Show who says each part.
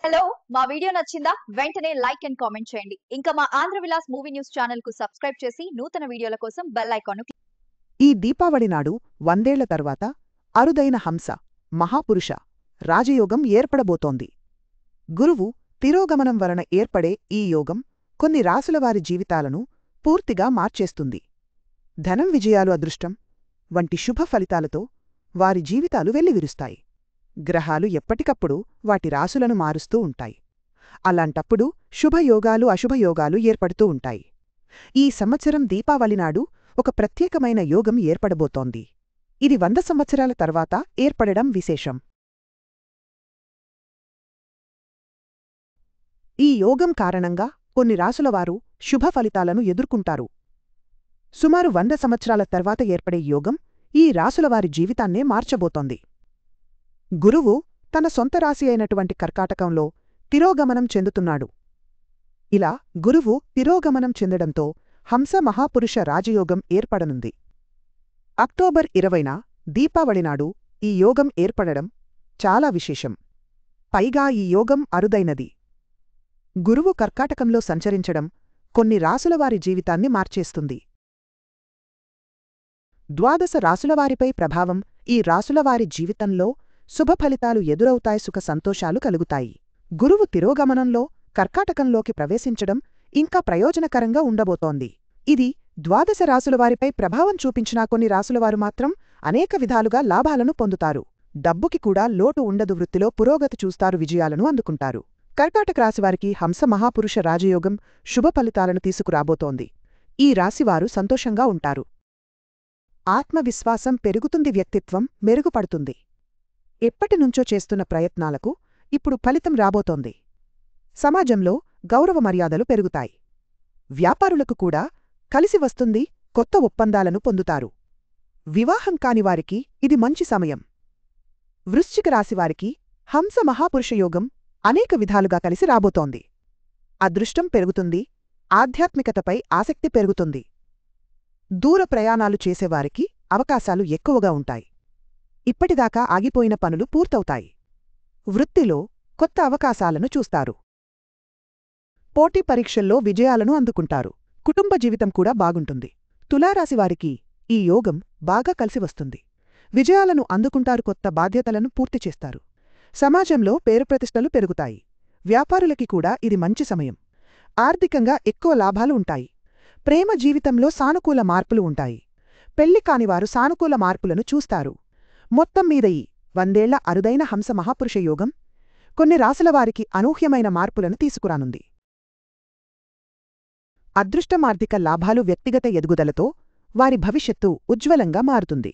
Speaker 1: Hello మా video నచ్చిందా వెంటనే లైక్ అండ్ కామెంట్ చేయండి. ఇంకా మా Andhra Vilas movie news channel కు సబ్స్క్రైబ్ చేసి నూతన వీడియోల కోసం బెల్ ఐకాన్ ను
Speaker 2: ఈ దీపావళి నాడు 100 తర్వాత అరుదైన హంస మహాపురుష రాజయోగం ఏర్పడబోతోంది. గురువు తిరోగమనం వలన ఏర్పడే ఈ యోగం కొన్ని రాసులవారి జీవితాలను పూర్తిగా మార్చేస్తుంది. ధనం, విజయాలు, అదృష్టం వంటి శుభ ఫలితాలతో వారి జీవితాలు వెల్లివిరుస్తాయి. గ్రహాలు ఎప్పటికప్పుడు వాటి రాసులను మారుస్తూ ఉంటాయి. అలాంటప్పుడు శుభయోగాలు, అశుభయోగాలు ఏర్పడుతూ ఉంటాయి. ఈ సంవత్సరం దీపావళి నాడు ఒక ప్రత్యేకమైన యోగం ఏర్పడబోతోంది. ఇది 100 సంవత్సరాల తర్వాత ఏర్పడడం విశేషం. ఈ యోగం కారణంగా కొన్ని రాసులవారు శుభ ఫలితాలను ఎదుర్కొంటారు. సుమారు 100 సంవత్సరాల తర్వాత ఏర్పడే యోగం ఈ రాసులవారి జీవితాన్నే మార్చబోతోంది. గురువు తన సొంత రాశి అయినటువంటి కర్కాటకంలో తిరోగమనం చెందుతున్నాడు. ఇలా గురువు తిరోగమనం చెందడంతో హంస మహాపురుష రాజయోగం ఏర్పడనుంది. అక్టోబర్ 20న దీపావళి నాడు ఈ యోగం ఏర్పడడం చాలా విశేషం. పైగా ఈ యోగం అరుదైనది. గురువు కర్కాటకంలో సంచరించడం కొన్ని రాసులవారి జీవితాన్ని మార్చేస్తుంది. 12 రాసులవారిపై ప్రభావం. ఈ రాసులవారి జీవితంలో శుభఫలితాలు ఎదురవుతాయి, సుఖ సంతోషాలు కలుగుతాయి. గురువు తిరోగమనంలో కర్కాటకంలోకి ప్రవేశించడం ఇంకా ప్రయోజనకరంగా ఉండబోతోంది. ఇది 12 రాసులవారిపై ప్రభావం చూపించినా కొన్ని రాసులవారు మాత్రం అనేక విధాలుగా లాభాలను పొందుతారు. డబ్బుకి కూడా లోటు ఉండదు. వృత్తిలో పురోగతి చూస్తారు, విజయాలను అందుకుంటారు. కర్కాటక రాశివారికి హంస మహాపురుష రాజయోగం శుభ ఫలితాలను తీసుకురాబోతోంది. ఈ రాశివారు సంతోషంగా ఉంటారు. ఆత్మవిశ్వాసం పెరుగుతుంది, వ్యక్తిత్వం మెరుగుపడుతుంది. ఎప్పటినుంచో చేస్తున్న ప్రయత్నాలకు ఇప్పుడు ఫలితం రాబోతోంది. సమాజంలో గౌరవ మర్యాదలు పెరుగుతాయి. వ్యాపారులకు కూడా కలిసి వస్తుంది, కొత్త ఒప్పందాలను పొందుతారు. వివాహం కానివారికి ఇది మంచి సమయం. వృశ్చిక రాశివారికి హంస మహాపురుషయోగం అనేక విధాలుగా కలిసి రాబోతోంది. అదృష్టం పెరుగుతుంది, ఆధ్యాత్మికతపై ఆసక్తి పెరుగుతుంది. దూర ప్రయాణాలు చేసేవారికి అవకాశాలు ఎక్కువగా ఉంటాయి. ఇప్పటిదాకా ఆగిపోయిన పనులు పూర్తవుతాయి. వృత్తిలో కొత్త అవకాశాలను చూస్తారు. పోటీ పరీక్షల్లో విజయాలను అందుకుంటారు. కుటుంబ జీవితం కూడా బాగుంటుంది. తులారాశివారికి ఈ యోగం బాగా కలిసివస్తుంది. విజయాలను అందుకుంటారు, కొత్త బాధ్యతలను పూర్తి చేస్తారు. సమాజంలో పేరుప్రతిష్టలు పెరుగుతాయి. వ్యాపారులకి కూడా ఇది మంచి సమయం. ఆర్థికంగా ఎక్కువ లాభాలు ఉంటాయి. ప్రేమ జీవితంలో సానుకూల మార్పులు ఉంటాయి. పెళ్లి కానివారు సానుకూల మార్పులను చూస్తారు. మొత్తం మీద ఈ 100 ఏళ్ల అరుదైన హంస మహాపురుష యోగం కొన్ని రాసులవారికి అనూహ్యమైన మార్పులను తీసుకురానుంది. అదృష్టం, ఆర్థిక లాభాలు, వ్యక్తిగత ఎదుగుదలతో వారి భవిష్యత్తు ఉజ్వలంగా మారుతుంది.